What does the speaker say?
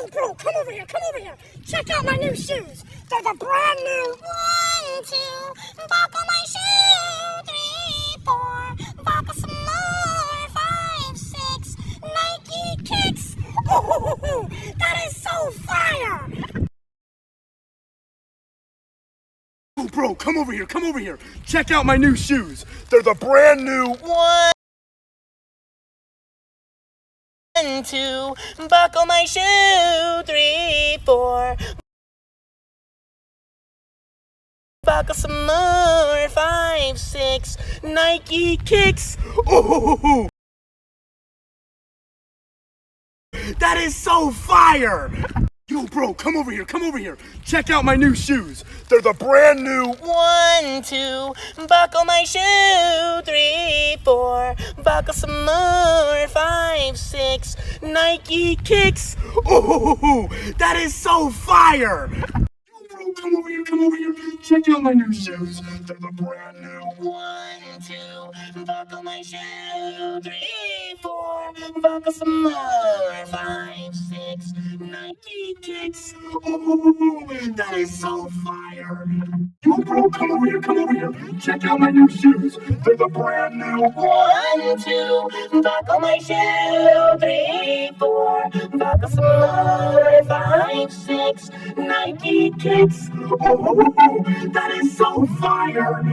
Bro, come over here, come over here. Check out my new shoes. They're the brand new 1, 2, buckle my shoe, 3, 4, buckle some more, 5, 6, Nike kicks. Ooh, that is so fire. Oh, bro, come over here, come over here. Check out my new shoes. They're the brand new 1, 2, buckle my shoe, 3, 4, buckle some more, 5, 6, Nike kicks. Oh, that is so fire. Yo, bro, come over here, come over here. Check out my new shoes. They're the brand new 1, 2, buckle my shoe, 3, 4, buckle some more, 5, 6, Nike kicks. Oh, that is so fire. Yo, bro, come over here, come over here. Check out my new shoes. They're the brand new 1, 2, buckle my shoe, 3, 4, buckle some more, 5, 6, Nike kicks. Oh, that is so fire. Yo, bro, come over here, come over here. Check out my new shoes. They're the brand new 1, 2, buckle my shoe, 3, 4, buckle some more, 5, 6, Nike kicks. Oh, that is so fire.